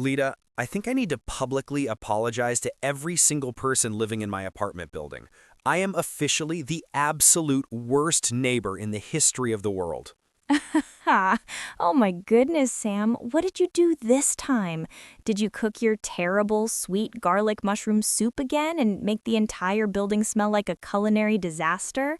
Lita, I think I need to publicly apologize to every single person living in my apartment building. I am officially the absolute worst neighbor in the history of the world. Ha! Oh my goodness, Sam. What did you do this time? Did you cook your terrible sweet garlic mushroom soup again and make the entire building smell like a culinary disaster?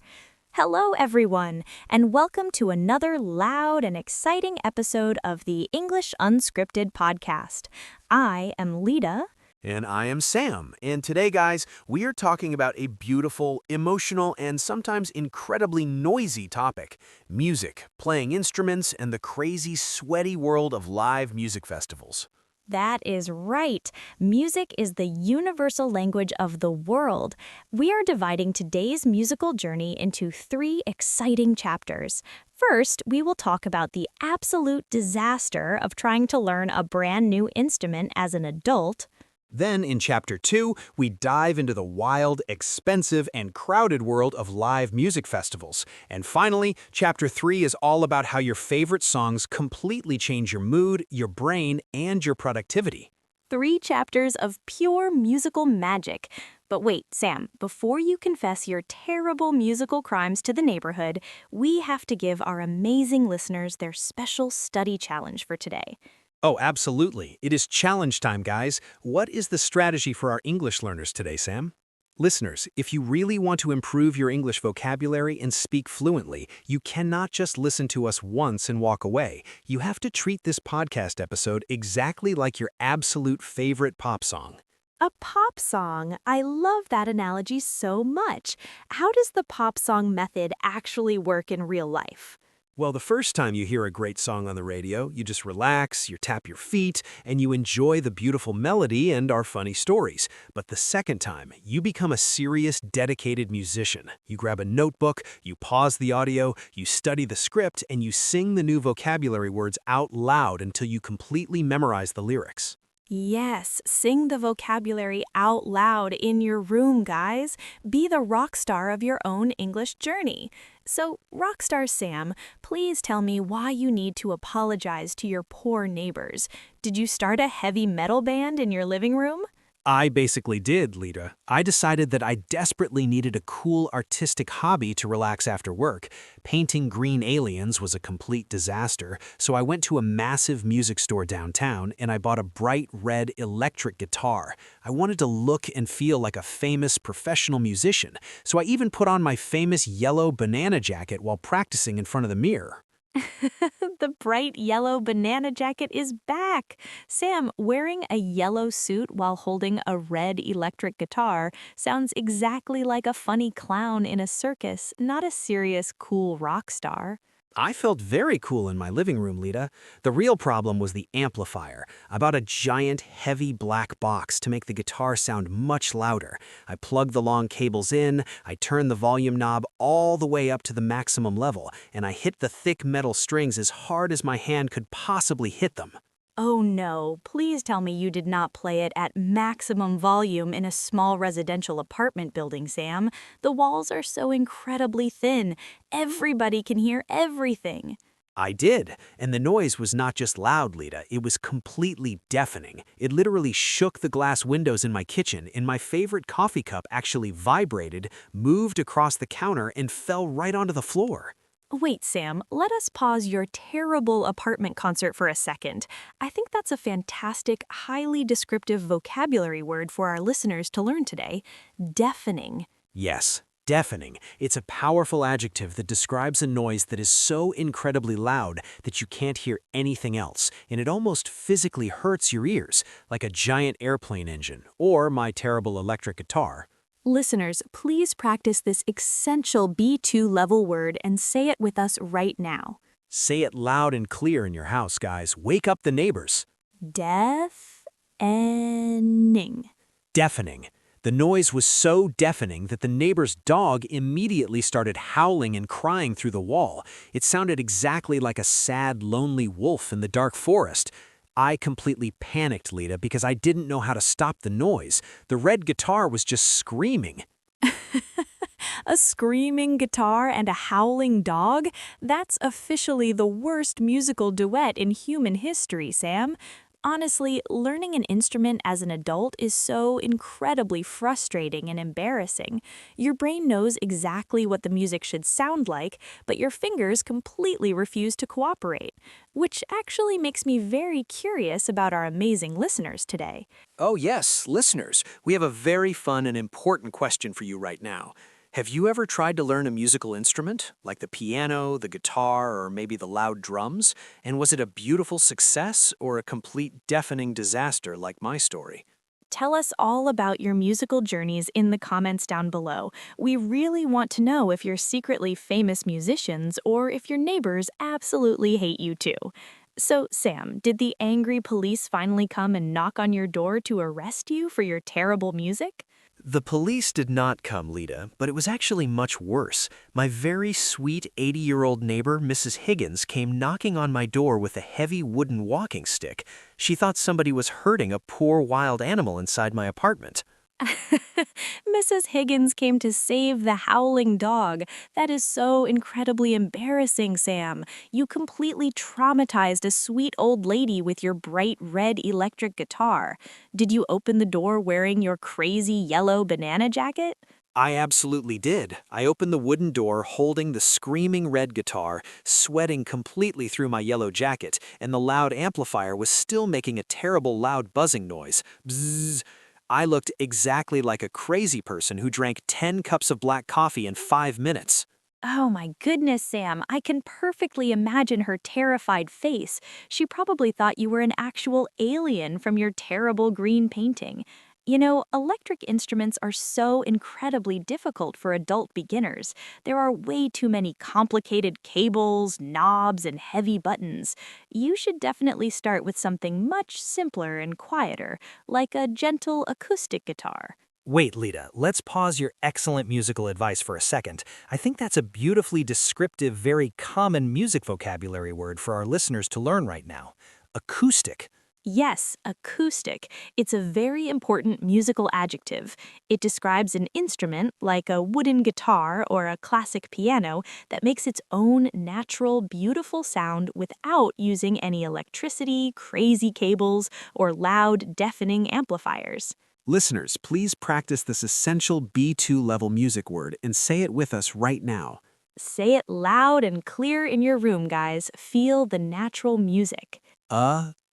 Hello, everyone, and welcome to another loud and exciting episode of the English Unscripted podcast. I am Lita. And I am Sam, and today, guys, we are talking about a beautiful, emotional, and sometimes incredibly noisy topic: music, playing instruments, and the crazy, sweaty world of live music festivals. That is right. Music is the universal language of the world. We are dividing today's musical journey into three exciting chapters. First, we will talk about the absolute disaster of trying to learn a brand new instrument as an adult. Then, in Chapter 2, we dive into the wild, expensive, and crowded world of live music festivals. And finally, Chapter 3 is all about how your favorite songs completely change your mood, your brain, and your productivity. 3 chapters of pure musical magic. But wait, Sam, before you confess your terrible musical crimes to the neighborhood, we have to give our amazing listeners their special study challenge for today. Oh, absolutely. It is challenge time, guys. What is the strategy for our English learners today, Sam? Listeners, if you really want to improve your English vocabulary and speak fluently, you cannot just listen to us once and walk away. You have to treat this podcast episode exactly like your absolute favorite pop song. A pop song. I love that analogy so much. How does the pop song method actually work in real life? Well, the first time you hear a great song on the radio, you just relax, you tap your feet, and you enjoy the beautiful melody and our funny stories. But the second time, you become a serious, dedicated musician. You grab a notebook, you pause the audio, you study the script, and you sing the new vocabulary words out loud until you completely memorize the lyrics. Yes, sing the vocabulary out loud in your room, guys. Be the rock star of your own English journey. So, Rockstar Sam, please tell me why you need to apologize to your poor neighbors. Did you start a heavy metal band in your living room? I basically did, Lita. I decided that I desperately needed a cool artistic hobby to relax after work. Painting green aliens was a complete disaster, so I went to a massive music store downtown and I bought a bright red electric guitar. I wanted to look and feel like a famous professional musician, so I even put on my famous yellow banana jacket while practicing in front of the mirror. The bright yellow banana jacket is back. Sam, wearing a yellow suit while holding a red electric guitar sounds exactly like a funny clown in a circus, not a serious, cool rock star. I felt very cool in my living room, Lita. The real problem was the amplifier. I bought a giant, heavy black box to make the guitar sound much louder. I plugged the long cables in, I turned the volume knob all the way up to the maximum level, and I hit the thick metal strings as hard as my hand could possibly hit them. Oh no, please tell me you did not play it at maximum volume in a small residential apartment building, Sam. The walls are so incredibly thin. Everybody can hear everything. I did, and the noise was not just loud, Lita, it was completely deafening. It literally shook the glass windows in my kitchen, and my favorite coffee cup actually vibrated, moved across the counter, and fell right onto the floor. Wait, Sam, let us pause your terrible apartment concert for a second. I think that's a fantastic, highly descriptive vocabulary word for our listeners to learn today. Deafening. Yes, deafening. It's a powerful adjective that describes a noise that is so incredibly loud that you can't hear anything else, and it almost physically hurts your ears, like a giant airplane engine or my terrible electric guitar. Listeners, please practice this essential B2 level word and say it with us right now. Say it loud and clear in your house, guys. Wake up the neighbors. Deafening. Deafening. The noise was so deafening that the neighbor's dog immediately started howling and crying through the wall. It sounded exactly like a sad, lonely wolf in the dark forest. I completely panicked, Lita, because I didn't know how to stop the noise. The red guitar was just screaming. A screaming guitar and a howling dog? That's officially the worst musical duet in human history, Sam. Honestly, learning an instrument as an adult is so incredibly frustrating and embarrassing. Your brain knows exactly what the music should sound like, but your fingers completely refuse to cooperate, which actually makes me very curious about our amazing listeners today. Oh, yes, listeners, we have a very fun and important question for you right now. Have you ever tried to learn a musical instrument, like the piano, the guitar, or maybe the loud drums? And was it a beautiful success or a complete deafening disaster like my story? Tell us all about your musical journeys in the comments down below. We really want to know if you're secretly famous musicians or if your neighbors absolutely hate you too. So, Sam, did the angry police finally come and knock on your door to arrest you for your terrible music? The police did not come, Lita, but it was actually much worse. My very sweet 80-year-old neighbor, Mrs. Higgins, came knocking on my door with a heavy wooden walking stick. She thought somebody was hurting a poor wild animal inside my apartment. Mrs. Higgins came to save the howling dog. That is so incredibly embarrassing, Sam. You completely traumatized a sweet old lady with your bright red electric guitar. Did you open the door wearing your crazy yellow banana jacket? I absolutely did. I opened the wooden door holding the screaming red guitar, sweating completely through my yellow jacket, and the loud amplifier was still making a terrible loud buzzing noise. Bzzz. I looked exactly like a crazy person who drank 10 cups of black coffee in 5 minutes. Oh my goodness, Sam. I can perfectly imagine her terrified face. She probably thought you were an actual alien from your terrible green painting. You know, electric instruments are so incredibly difficult for adult beginners. There are way too many complicated cables, knobs, and heavy buttons. You should definitely start with something much simpler and quieter, like a gentle acoustic guitar. Wait, Lita, let's pause your excellent musical advice for a second. I think that's a beautifully descriptive, very common music vocabulary word for our listeners to learn right now. Acoustic. Yes, acoustic. It's a very important musical adjective. It describes an instrument, like a wooden guitar or a classic piano, that makes its own natural, beautiful sound without using any electricity, crazy cables, or loud, deafening amplifiers. Listeners, please practice this essential B2 level music word and say it with us right now. Say it loud and clear in your room, guys. Feel the natural music.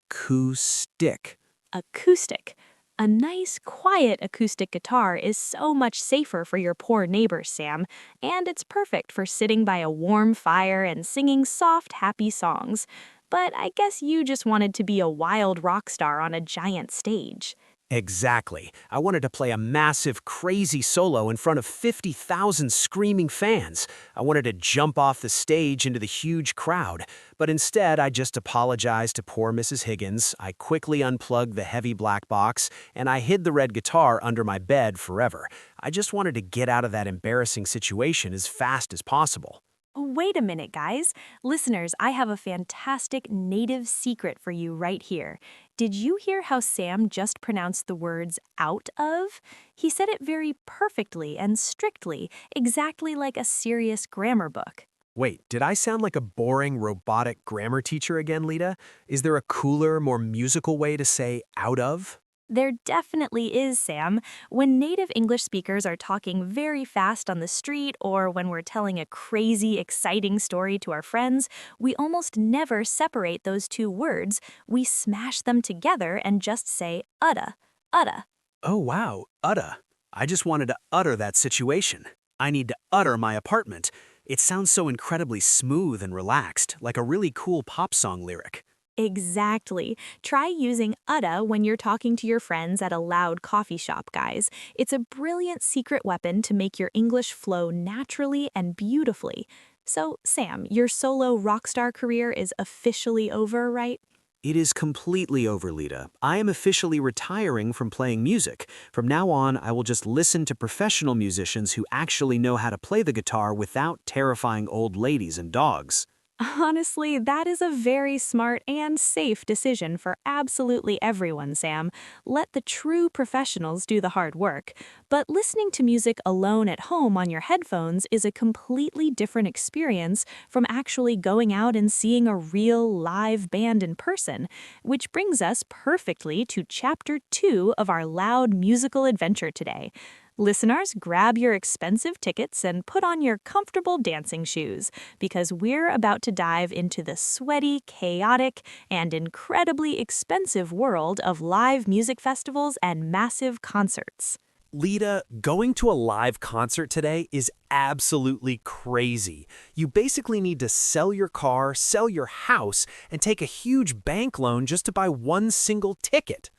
Acoustic. Acoustic. A nice, quiet acoustic guitar is so much safer for your poor neighbors, Sam, and it's perfect for sitting by a warm fire and singing soft, happy songs. But I guess you just wanted to be a wild rock star on a giant stage. Exactly. I wanted to play a massive, crazy solo in front of 50,000 screaming fans. I wanted to jump off the stage into the huge crowd. But instead, I just apologized to poor Mrs. Higgins. I quickly unplugged the heavy black box, and I hid the red guitar under my bed forever. I just wanted to get out of that embarrassing situation as fast as possible. Oh, wait a minute, guys. Listeners, I have a fantastic native secret for you right here. Did you hear how Sam just pronounced the words out of? He said it very perfectly and strictly, exactly like a serious grammar book. Wait, did I sound like a boring, robotic grammar teacher again, Lita? Is there a cooler, more musical way to say out of? There definitely is, Sam. When native English speakers are talking very fast on the street or when we're telling a crazy, exciting story to our friends, we almost never separate those two words. We smash them together and just say utta, utta. Oh, wow, utta. I just wanted to utter that situation. I need to utter my apartment. It sounds so incredibly smooth and relaxed, like a really cool pop song lyric. Exactly. Try using utta when you're talking to your friends at a loud coffee shop, guys. It's a brilliant secret weapon to make your English flow naturally and beautifully. So, Sam, your solo rock star career is officially over, right? It is completely over, Lita. I am officially retiring from playing music. From now on, I will just listen to professional musicians who actually know how to play the guitar without terrifying old ladies and dogs. Honestly, that is a very smart and safe decision for absolutely everyone, Sam. Let the true professionals do the hard work. But listening to music alone at home on your headphones is a completely different experience from actually going out and seeing a real live band in person, which brings us perfectly to Chapter 2 of our loud musical adventure today. Listeners, grab your expensive tickets and put on your comfortable dancing shoes, because we're about to dive into the sweaty, chaotic, and incredibly expensive world of live music festivals and massive concerts. Lita, going to a live concert today is absolutely crazy. You basically need to sell your car, sell your house, and take a huge bank loan just to buy one single ticket.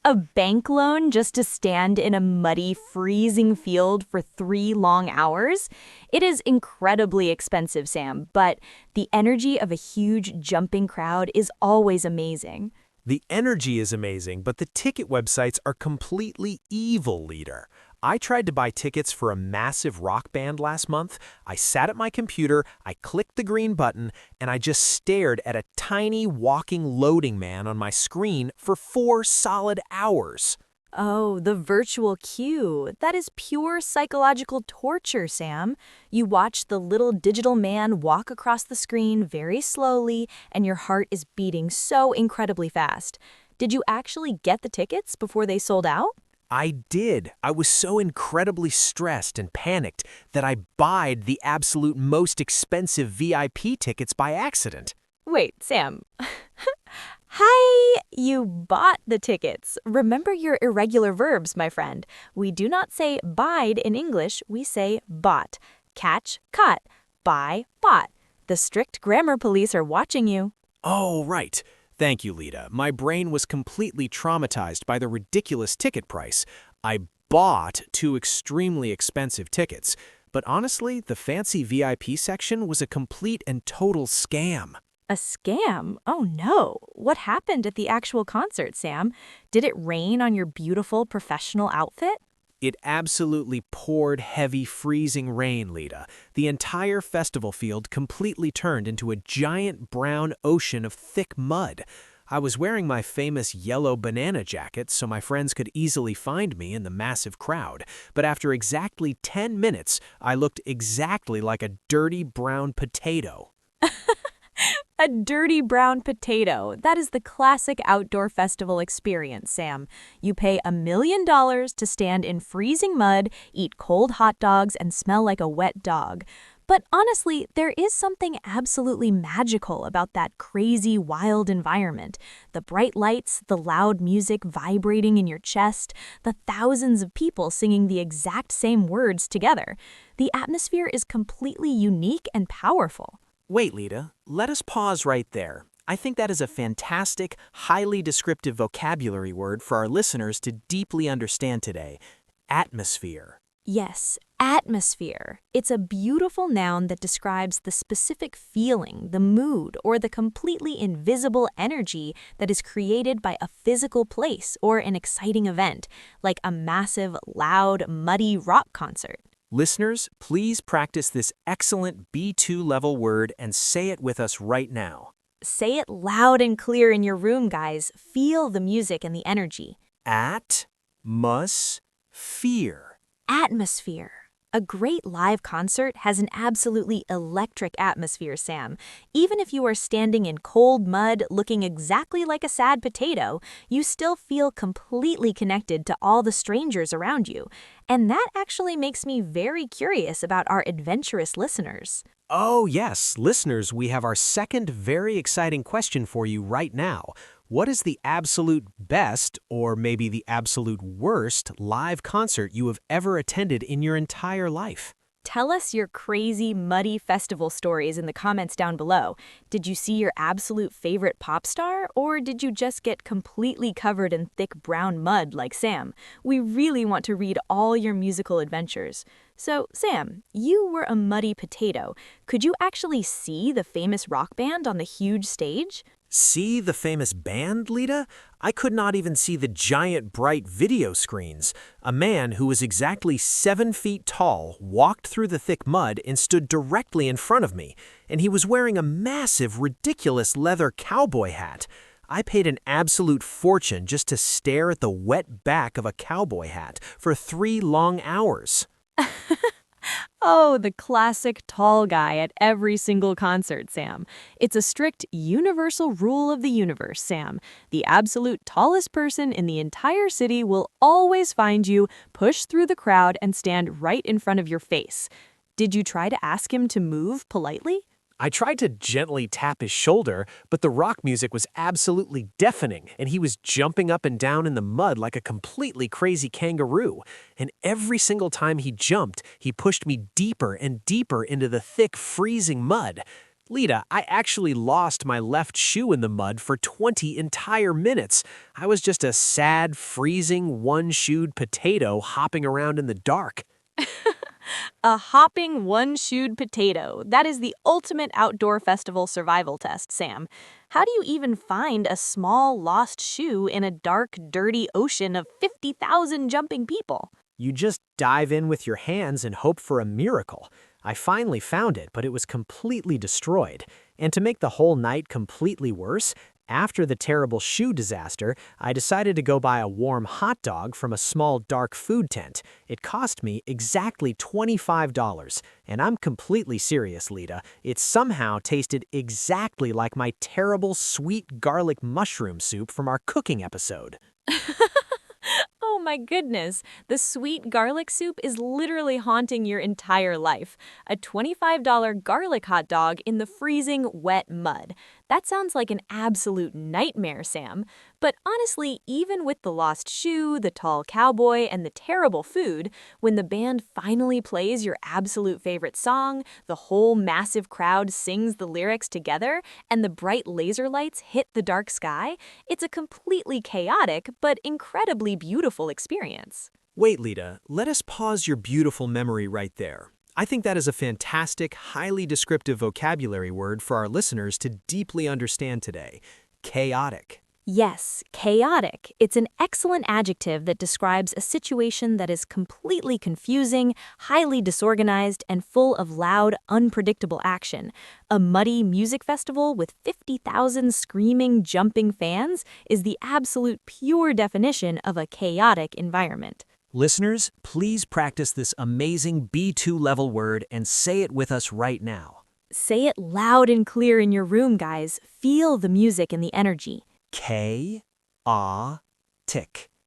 A bank loan just to stand in a muddy, freezing field for 3 long hours? It is incredibly expensive, Sam, but the energy of a huge, jumping crowd is always amazing. The energy is amazing, but the ticket websites are completely evil, Leader. I tried to buy tickets for a massive rock band last month. I sat at my computer, I clicked the green button, and I just stared at a tiny walking loading man on my screen for 4 solid hours. Oh, the virtual queue. That is pure psychological torture, Sam. You watch the little digital man walk across the screen very slowly, and your heart is beating so incredibly fast. Did you actually get the tickets before they sold out? I did. I was so incredibly stressed and panicked that I buyed the absolute most expensive VIP tickets by accident. Wait, Sam. Hi! You bought the tickets. Remember your irregular verbs, my friend. We do not say buyed in English, we say bought. Catch, caught. Buy, bought. The strict grammar police are watching you. Oh, right. Thank you, Lita. My brain was completely traumatized by the ridiculous ticket price. I bought 2 extremely expensive tickets, but honestly, the fancy VIP section was a complete and total scam. A scam? Oh no. What happened at the actual concert, Sam? Did it rain on your beautiful professional outfit? It absolutely poured heavy, freezing rain, Lita. The entire festival field completely turned into a giant brown ocean of thick mud. I was wearing my famous yellow banana jacket so my friends could easily find me in the massive crowd, but after exactly 10 minutes, I looked exactly like a dirty brown potato. A dirty brown potato. That is the classic outdoor festival experience, Sam. You pay $1 million to stand in freezing mud, eat cold hot dogs, and smell like a wet dog. But honestly, there is something absolutely magical about that crazy, wild environment. The bright lights, the loud music vibrating in your chest, the thousands of people singing the exact same words together. The atmosphere is completely unique and powerful. Wait, Lita, let us pause right there. I think that is a fantastic, highly descriptive vocabulary word for our listeners to deeply understand today. Atmosphere. Yes, atmosphere. It's a beautiful noun that describes the specific feeling, the mood, or the completely invisible energy that is created by a physical place or an exciting event, like a massive, loud, muddy rock concert. Listeners, please practice this excellent B2 level word and say it with us right now. Say it loud and clear in your room, guys. Feel the music and the energy. Atmosphere. Atmosphere. A great live concert has an absolutely electric atmosphere, Sam. Even if you are standing in cold mud looking exactly like a sad potato, you still feel completely connected to all the strangers around you. And that actually makes me very curious about our adventurous listeners. Oh, yes, listeners, we have our second very exciting question for you right now. What is the absolute best, or maybe the absolute worst, live concert you have ever attended in your entire life? Tell us your crazy, muddy festival stories in the comments down below. Did you see your absolute favorite pop star, or did you just get completely covered in thick brown mud like Sam? We really want to read all your musical adventures. So, Sam, you were a muddy potato. Could you actually see the famous rock band on the huge stage? See the famous band, Lita? I could not even see the giant bright video screens. A man who was exactly 7 feet tall walked through the thick mud and stood directly in front of me, and he was wearing a massive, ridiculous leather cowboy hat. I paid an absolute fortune just to stare at the wet back of a cowboy hat for 3 long hours. Oh, the classic tall guy at every single concert, Sam. It's a strict universal rule of the universe, Sam. The absolute tallest person in the entire city will always find you, push through the crowd, and stand right in front of your face. Did you try to ask him to move politely? I tried to gently tap his shoulder, but the rock music was absolutely deafening, and he was jumping up and down in the mud like a completely crazy kangaroo. And every single time he jumped, he pushed me deeper and deeper into the thick, freezing mud. Lita, I actually lost my left shoe in the mud for 20 entire minutes. I was just a sad, freezing, one-shoed potato hopping around in the dark. A hopping one-shoed potato. That is the ultimate outdoor festival survival test, Sam. How do you even find a small lost shoe in a dark, dirty ocean of 50,000 jumping people? You just dive in with your hands and hope for a miracle. I finally found it, but it was completely destroyed. And to make the whole night completely worse, after the terrible shoe disaster, I decided to go buy a warm hot dog from a small dark food tent. It cost me exactly $25. And I'm completely serious, Lita. It somehow tasted exactly like my terrible sweet garlic mushroom soup from our cooking episode. Oh my goodness, the sweet garlic soup is literally haunting your entire life. A $25 garlic hot dog in the freezing, wet mud. That sounds like an absolute nightmare, Sam. But honestly, even with the lost shoe, the tall cowboy, and the terrible food, when the band finally plays your absolute favorite song, the whole massive crowd sings the lyrics together, and the bright laser lights hit the dark sky, it's a completely chaotic but incredibly beautiful experience. Wait, Lita, let us pause your beautiful memory right there. I think that is a fantastic, highly descriptive vocabulary word for our listeners to deeply understand today. Chaotic. Yes, chaotic. It's an excellent adjective that describes a situation that is completely confusing, highly disorganized, and full of loud, unpredictable action. A muddy music festival with 50,000 screaming, jumping fans is the absolute pure definition of a chaotic environment. Listeners, please practice this amazing B2 level word and say it with us right now. Say it loud and clear in your room, guys. Feel the music and the energy. Chaotic.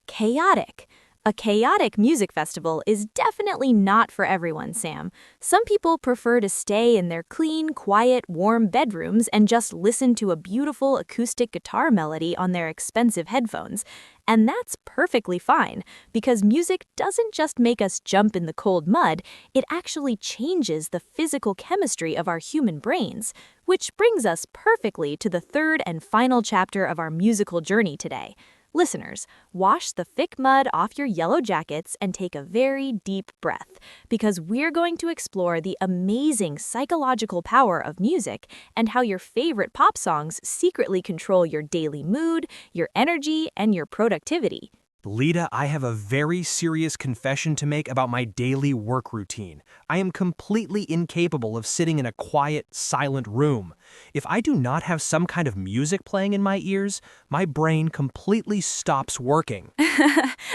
Chaotic. A chaotic music festival is definitely not for everyone, Sam. Some people prefer to stay in their clean, quiet, warm bedrooms and just listen to a beautiful acoustic guitar melody on their expensive headphones. And that's perfectly fine, because music doesn't just make us jump in the cold mud, it actually changes the physical chemistry of our human brains. Which brings us perfectly to the third and final chapter of our musical journey today. Listeners, wash the thick mud off your yellow jackets and take a very deep breath, because we're going to explore the amazing psychological power of music and how your favorite pop songs secretly control your daily mood, your energy, and your productivity. Lita, I have a very serious confession to make about my daily work routine. I am completely incapable of sitting in a quiet, silent room. If I do not have some kind of music playing in my ears, my brain completely stops working.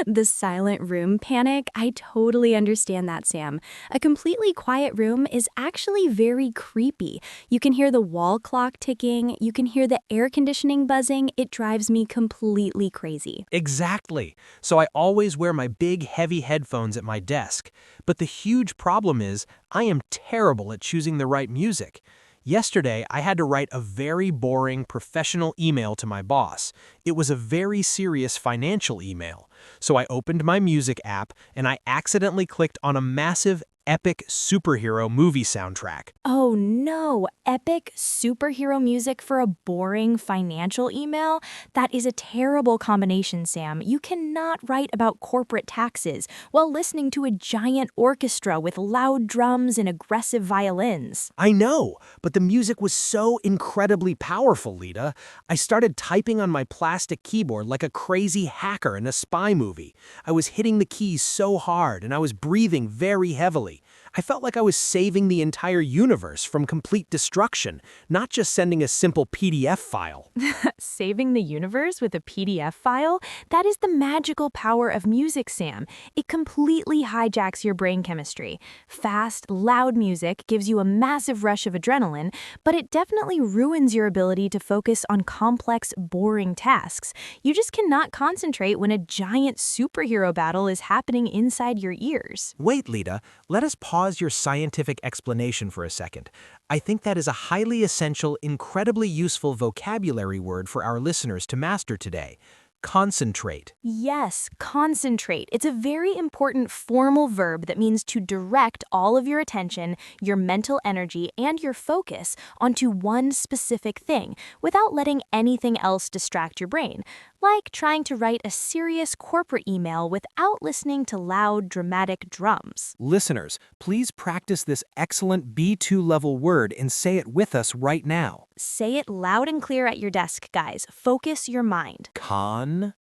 The silent room panic, I totally understand that, Sam. A completely quiet room is actually very creepy. You can hear the wall clock ticking, you can hear the air conditioning buzzing. It drives me completely crazy. Exactly. So I always wear my big, heavy headphones at my desk. But the huge problem is, I am terrible at choosing the right music. Yesterday, I had to write a very boring professional email to my boss. It was a very serious financial email. So I opened my music app and I accidentally clicked on a massive, epic superhero movie soundtrack. Oh no, epic superhero music for a boring financial email? That is a terrible combination, Sam. You cannot write about corporate taxes while listening to a giant orchestra with loud drums and aggressive violins. I know, but the music was so incredibly powerful, Lita. I started typing on my plastic keyboard like a crazy hacker in a spy movie. I was hitting the keys so hard and I was breathing very heavily. I felt like I was saving the entire universe from complete destruction, not just sending a simple PDF file. Saving the universe with a PDF file? That is the magical power of music, Sam. It completely hijacks your brain chemistry. Fast, loud music gives you a massive rush of adrenaline, but it definitely ruins your ability to focus on complex, boring tasks. You just cannot concentrate when a giant superhero battle is happening inside your ears. Wait, Lita, let us pause your scientific explanation for a second. I think that is a highly essential, incredibly useful vocabulary word for our listeners to master today. Concentrate. Yes, concentrate. It's a very important formal verb that means to direct all of your attention, your mental energy, and your focus onto one specific thing without letting anything else distract your brain. Like trying to write a serious corporate email without listening to loud, dramatic drums. Listeners, please practice this excellent B2 level word and say it with us right now. Say it loud and clear at your desk, guys. Focus your mind. Concentrate.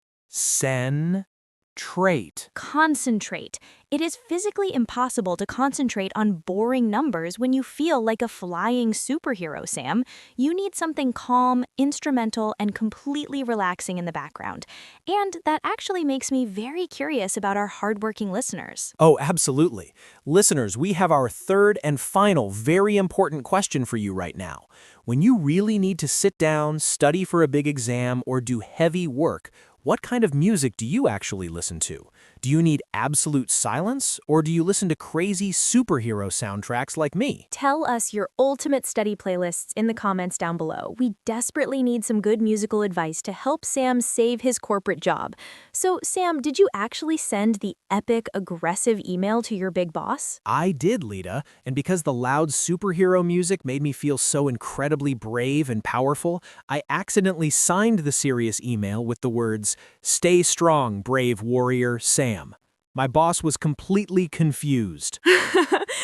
Concentrate. It is physically impossible to concentrate on boring numbers when you feel like a flying superhero, Sam. You need something calm, instrumental, and completely relaxing in the background. And that actually makes me very curious about our hardworking listeners. Oh, absolutely. Listeners, we have our third and final very important question for you right now. When you really need to sit down, study for a big exam, or do heavy work, what kind of music do you actually listen to? Do you need absolute silence, or do you listen to crazy superhero soundtracks like me? Tell us your ultimate study playlists in the comments down below. We desperately need some good musical advice to help Sam save his corporate job. So, Sam, did you actually send the epic, aggressive email to your big boss? I did, Lita, and because the loud superhero music made me feel so incredibly brave and powerful, I accidentally signed the serious email with the words, "Stay strong, brave warrior, Sam." My boss was completely confused.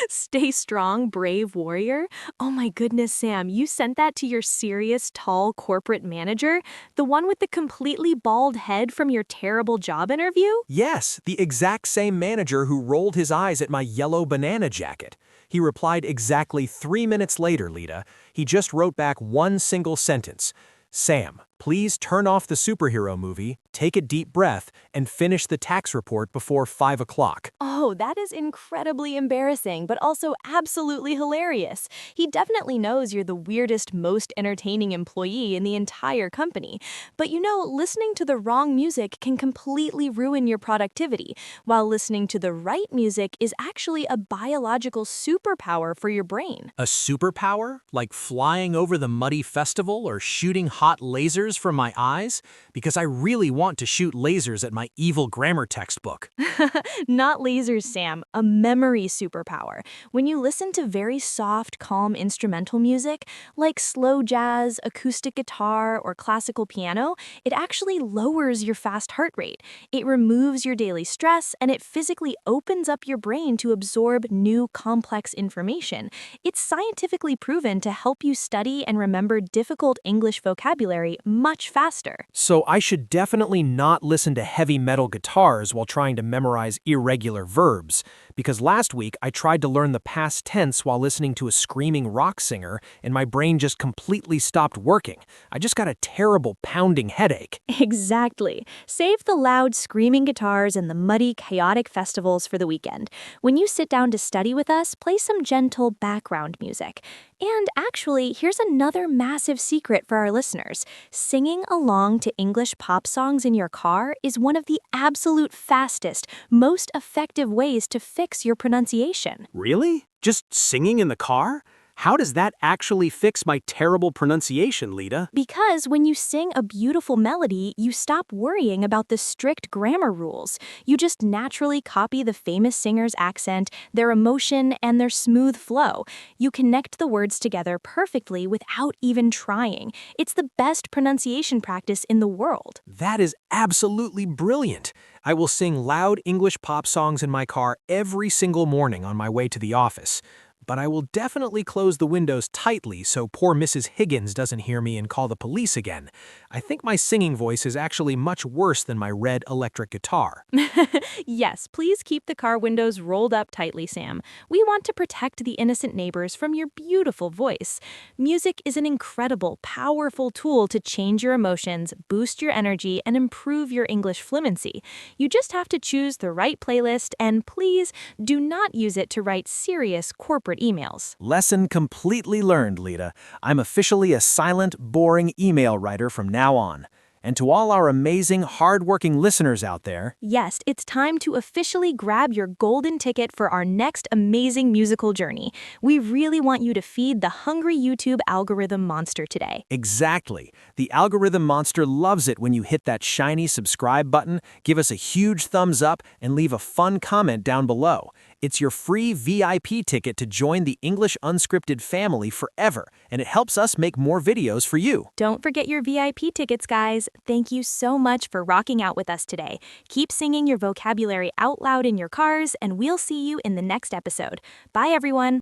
Stay strong, brave warrior? Oh my goodness, Sam, you sent that to your serious, tall corporate manager? The one with the completely bald head from your terrible job interview? Yes, the exact same manager who rolled his eyes at my yellow banana jacket. He replied exactly 3 minutes later, Lita. He just wrote back one single sentence. "Sam, please turn off the superhero movie, take a deep breath, and finish the tax report before 5 o'clock. Oh, that is incredibly embarrassing, but also absolutely hilarious. He definitely knows you're the weirdest, most entertaining employee in the entire company. But you know, listening to the wrong music can completely ruin your productivity, while listening to the right music is actually a biological superpower for your brain. A superpower? Like flying over the muddy festival or shooting hot lasers from my eyes? Because I really want to shoot lasers at my evil grammar textbook. Not lasers, Sam, a memory superpower. When you listen to very soft, calm instrumental music, like slow jazz, acoustic guitar, or classical piano, it actually lowers your fast heart rate. It removes your daily stress, and it physically opens up your brain to absorb new, complex information. It's scientifically proven to help you study and remember difficult English vocabulary much faster. So I should definitely not listen to heavy metal guitars while trying to memorize irregular verbs, because last week I tried to learn the past tense while listening to a screaming rock singer and my brain just completely stopped working. I just got a terrible pounding headache. Exactly. Save the loud, screaming guitars and the muddy, chaotic festivals for the weekend. When you sit down to study with us, play some gentle background music. And actually, here's another massive secret for our listeners. Singing along to English pop songs in your car is one of the absolute fastest, most effective ways to fix your pronunciation. Really? Just singing in the car? How does that actually fix my terrible pronunciation, Lita? Because when you sing a beautiful melody, you stop worrying about the strict grammar rules. You just naturally copy the famous singer's accent, their emotion, and their smooth flow. You connect the words together perfectly without even trying. It's the best pronunciation practice in the world. That is absolutely brilliant. I will sing loud English pop songs in my car every single morning on my way to the office. But I will definitely close the windows tightly so poor Mrs. Higgins doesn't hear me and call the police again. I think my singing voice is actually much worse than my red electric guitar. Yes, please keep the car windows rolled up tightly, Sam. We want to protect the innocent neighbors from your beautiful voice. Music is an incredible, powerful tool to change your emotions, boost your energy, and improve your English fluency. You just have to choose the right playlist, and please do not use it to write serious corporate emails. Lesson completely learned, Lita. I'm officially a silent, boring email writer from now on. And to all our amazing, hardworking listeners out there, Yes, it's time to officially grab your golden ticket for our next amazing musical journey. We really want you to feed the hungry YouTube algorithm monster today. exactly. The algorithm monster loves it when you hit that shiny subscribe button, give us a huge thumbs up, and leave a fun comment down below. It's your free VIP ticket to join the English Unscripted family forever, and it helps us make more videos for you. Don't forget your VIP tickets, guys. Thank you so much for rocking out with us today. Keep singing your vocabulary out loud in your cars, and we'll see you in the next episode. Bye, everyone.